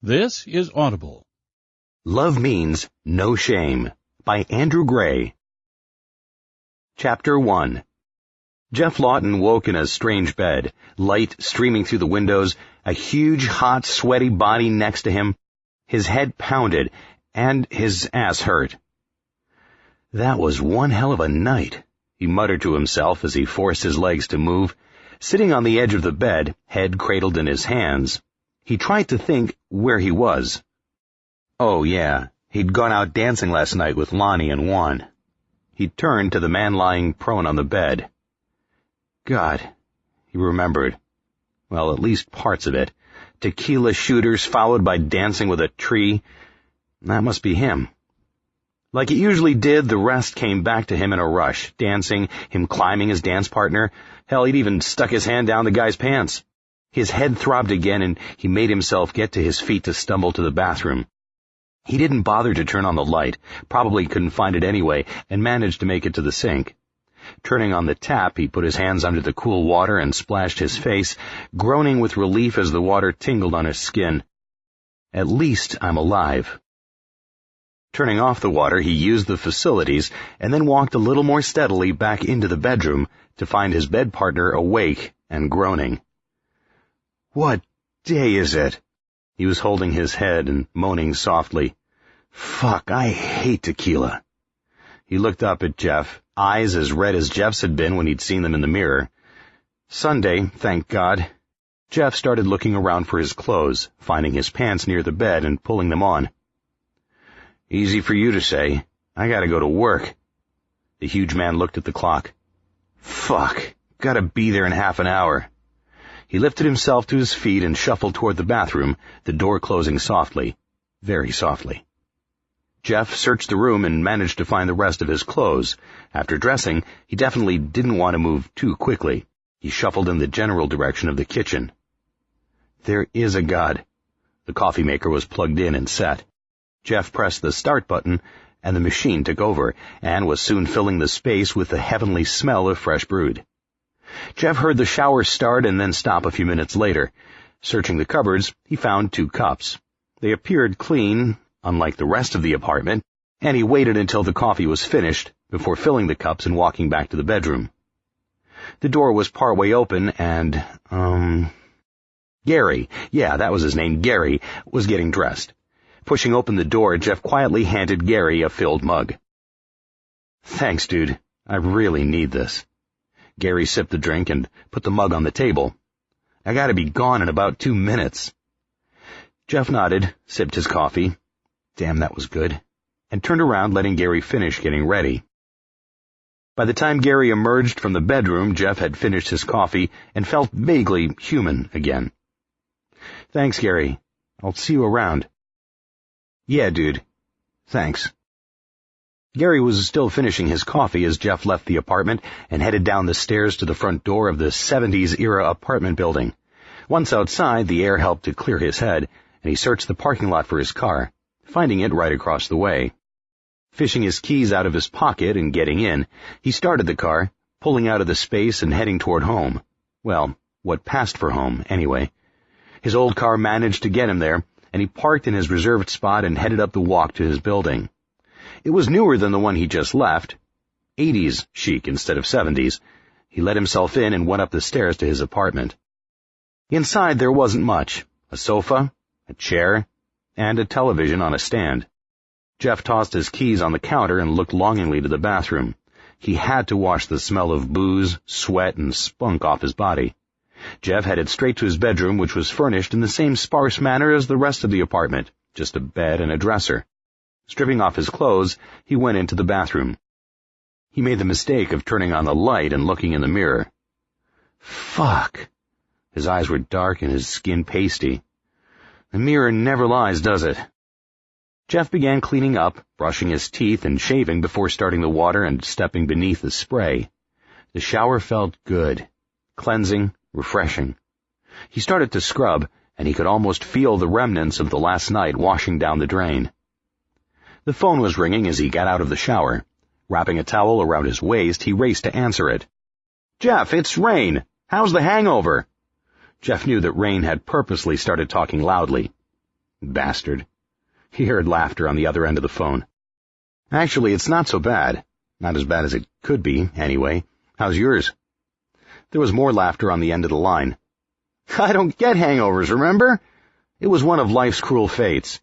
This is Audible. Love Means No Shame by Andrew Gray. Chapter 1. Jeff Lawton woke in a strange bed, light streaming through the windows, a huge, hot, sweaty body next to him. His head pounded, and his ass hurt. That was one hell of a night, he muttered to himself as he forced his legs to move. Sitting on the edge of the bed, head cradled in his hands, he tried to think where he was. Oh yeah, he'd gone out dancing last night with Lonnie and Juan. He turned to the man lying prone on the bed. God, he remembered. Well, at least parts of it. Tequila shooters followed by dancing with a tree. That must be him. Like it usually did, the rest came back to him in a rush. Dancing, him climbing his dance partner. Hell, he'd even stuck his hand down the guy's pants. His head throbbed again, and he made himself get to his feet to stumble to the bathroom. He didn't bother to turn on the light, probably couldn't find it anyway, and managed to make it to the sink. Turning on the tap, he put his hands under the cool water and splashed his face, groaning with relief as the water tingled on his skin. At least I'm alive. Turning off the water, he used the facilities and then walked a little more steadily back into the bedroom to find his bed partner awake and groaning. What day is it? He was holding his head and moaning softly. Fuck, I hate tequila. He looked up at Jeff, eyes as red as Jeff's had been when he'd seen them in the mirror. Sunday, thank God. Jeff started looking around for his clothes, finding his pants near the bed and pulling them on. Easy for you to say. I gotta go to work. The huge man looked at the clock. Fuck, gotta be there in half an hour. He lifted himself to his feet and shuffled toward the bathroom, the door closing softly, very softly. Jeff searched the room and managed to find the rest of his clothes. After dressing, he definitely didn't want to move too quickly. He shuffled in the general direction of the kitchen. There is a God. The coffee maker was plugged in and set. Jeff pressed the start button, and the machine took over, and was soon filling the space with the heavenly smell of fresh brewed. Jeff heard the shower start and then stop a few minutes later. Searching the cupboards, he found 2 cups. They appeared clean, unlike the rest of the apartment, and he waited until the coffee was finished before filling the cups and walking back to the bedroom. The door was partway open and, Gary, yeah, that was his name, Gary, was getting dressed. Pushing open the door, Jeff quietly handed Gary a filled mug. Thanks, dude. I really need this. Gary sipped the drink and put the mug on the table. I gotta be gone in about 2 minutes. Jeff nodded, sipped his coffee. Damn, that was good. And turned around, letting Gary finish getting ready. By the time Gary emerged from the bedroom, Jeff had finished his coffee and felt vaguely human again. Thanks, Gary. I'll see you around. Yeah, dude. Thanks. Gary was still finishing his coffee as Jeff left the apartment and headed down the stairs to the front door of the 70s-era apartment building. Once outside, the air helped to clear his head, and he searched the parking lot for his car, finding it right across the way. Fishing his keys out of his pocket and getting in, he started the car, pulling out of the space and heading toward home. Well, what passed for home, anyway. His old car managed to get him there, and he parked in his reserved spot and headed up the walk to his building. It was newer than the one he just left. 80s chic instead of 70s. He let himself in and went up the stairs to his apartment. Inside there wasn't much. A sofa, a chair, and a television on a stand. Jeff tossed his keys on the counter and looked longingly to the bathroom. He had to wash the smell of booze, sweat, and spunk off his body. Jeff headed straight to his bedroom, which was furnished in the same sparse manner as the rest of the apartment, just a bed and a dresser. Stripping off his clothes, he went into the bathroom. He made the mistake of turning on the light and looking in the mirror. Fuck. His eyes were dark and his skin pasty. The mirror never lies, does it? Jeff began cleaning up, brushing his teeth and shaving before starting the water and stepping beneath the spray. The shower felt good, cleansing, refreshing. He started to scrub, and he could almost feel the remnants of the last night washing down the drain. The phone was ringing as he got out of the shower. Wrapping a towel around his waist, he raced to answer it. Jeff, it's Rain. How's the hangover? Jeff knew that Rain had purposely started talking loudly. Bastard. He heard laughter on the other end of the phone. Actually, it's not so bad. Not as bad as it could be, anyway. How's yours? There was more laughter on the end of the line. I don't get hangovers, remember? It was one of life's cruel fates.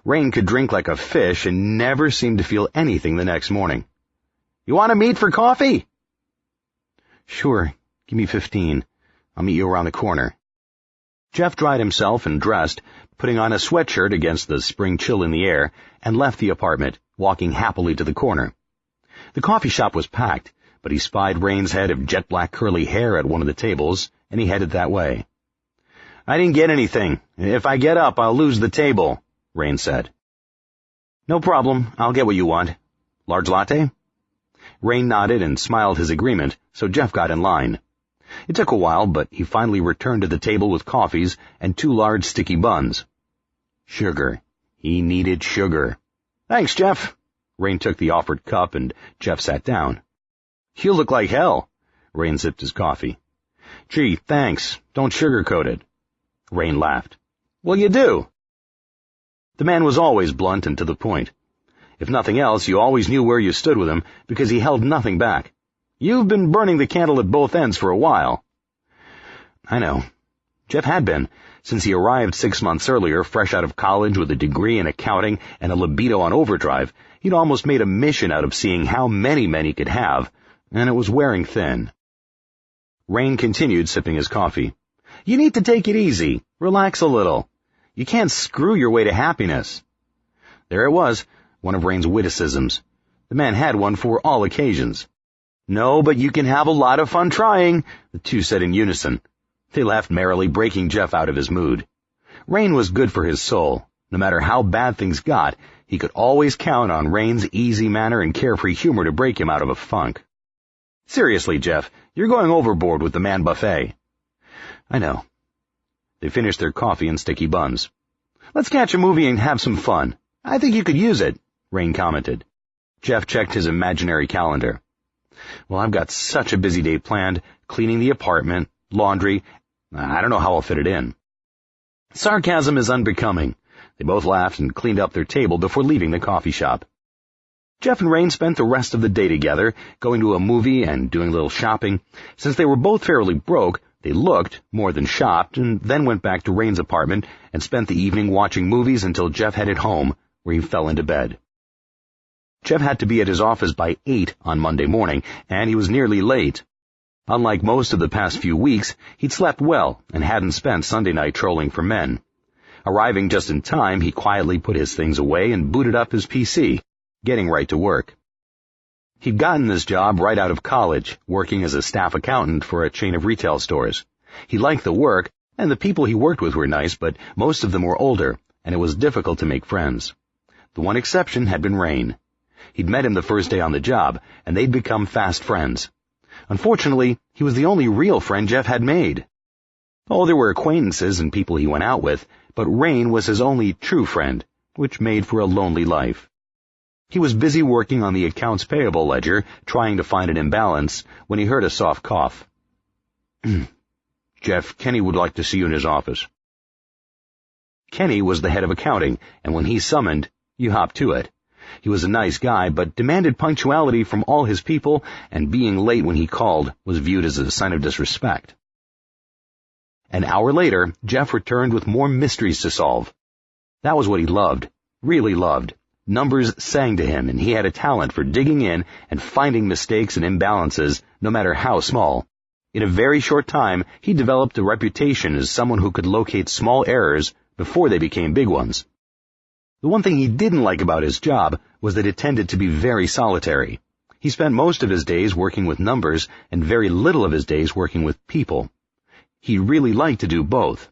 Rain could drink like a fish and never seemed to feel anything the next morning. You want to meet for coffee? Sure. Give me 15. I'll meet you around the corner. Jeff dried himself and dressed, putting on a sweatshirt against the spring chill in the air, and left the apartment, walking happily to the corner. The coffee shop was packed, but he spied Rain's head of jet-black curly hair at one of the tables, and he headed that way. I didn't get anything. If I get up, I'll lose the table, Rain said. No problem. I'll get what you want. Large latte? Rain nodded and smiled his agreement, so Jeff got in line. It took a while, but he finally returned to the table with coffees and 2 large sticky buns. Sugar. He needed sugar. Thanks, Jeff. Rain took the offered cup and Jeff sat down. You look like hell. Rain sipped his coffee. Gee, thanks. Don't sugarcoat it. Rain laughed. Well, you do. The man was always blunt and to the point. If nothing else, you always knew where you stood with him because he held nothing back. You've been burning the candle at both ends for a while. I know. Jeff had been, since he arrived 6 months earlier, fresh out of college with a degree in accounting and a libido on overdrive. He'd almost made a mission out of seeing how many men he could have, and it was wearing thin. Rain continued sipping his coffee. You need to take it easy. Relax a little. You can't screw your way to happiness. There it was, one of Rain's witticisms. The man had one for all occasions. No, but you can have a lot of fun trying, the two said in unison. They laughed merrily, breaking Jeff out of his mood. Rain was good for his soul. No matter how bad things got, he could always count on Rain's easy manner and carefree humor to break him out of a funk. Seriously, Jeff, you're going overboard with the man buffet. I know. They finished their coffee and sticky buns. Let's catch a movie and have some fun. I think you could use it, Rain commented. Jeff checked his imaginary calendar. Well, I've got such a busy day planned, cleaning the apartment, laundry. I don't know how I'll fit it in. Sarcasm is unbecoming. They both laughed and cleaned up their table before leaving the coffee shop. Jeff and Rain spent the rest of the day together, going to a movie and doing a little shopping. Since they were both fairly broke, they looked more than shopped, and then went back to Rain's apartment and spent the evening watching movies until Jeff headed home, where he fell into bed. Jeff had to be at his office by 8 on Monday morning, and he was nearly late. Unlike most of the past few weeks, he'd slept well and hadn't spent Sunday night trolling for men. Arriving just in time, he quietly put his things away and booted up his PC, getting right to work. He'd gotten this job right out of college, working as a staff accountant for a chain of retail stores. He liked the work, and the people he worked with were nice, but most of them were older, and it was difficult to make friends. The one exception had been Rain. He'd met him the first day on the job, and they'd become fast friends. Unfortunately, he was the only real friend Jeff had made. Oh, there were acquaintances and people he went out with, but Rain was his only true friend, which made for a lonely life. He was busy working on the accounts payable ledger, trying to find an imbalance, when he heard a soft cough. Jeff, Kenny would like to see you in his office. Kenny was the head of accounting, and when he summoned, you hopped to it. He was a nice guy, but demanded punctuality from all his people, and being late when he called was viewed as a sign of disrespect. An hour later, Jeff returned with more mysteries to solve. That was what he loved, really loved. Numbers sang to him, and he had a talent for digging in and finding mistakes and imbalances, no matter how small. In a very short time, he developed a reputation as someone who could locate small errors before they became big ones. The one thing he didn't like about his job was that it tended to be very solitary. He spent most of his days working with numbers and very little of his days working with people. He really liked to do both.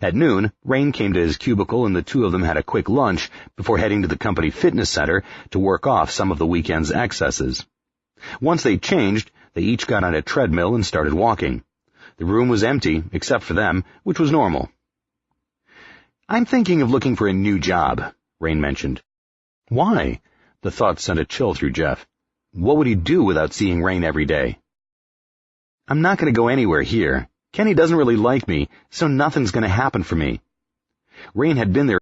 At noon, Rain came to his cubicle and the two of them had a quick lunch before heading to the company fitness center to work off some of the weekend's excesses. Once they changed, they each got on a treadmill and started walking. The room was empty, except for them, which was normal. I'm thinking of looking for a new job, Rain mentioned. Why? The thought sent a chill through Jeff. What would he do without seeing Rain every day? I'm not going to go anywhere here. Kenny doesn't really like me, so nothing's going to happen for me. Rain had been there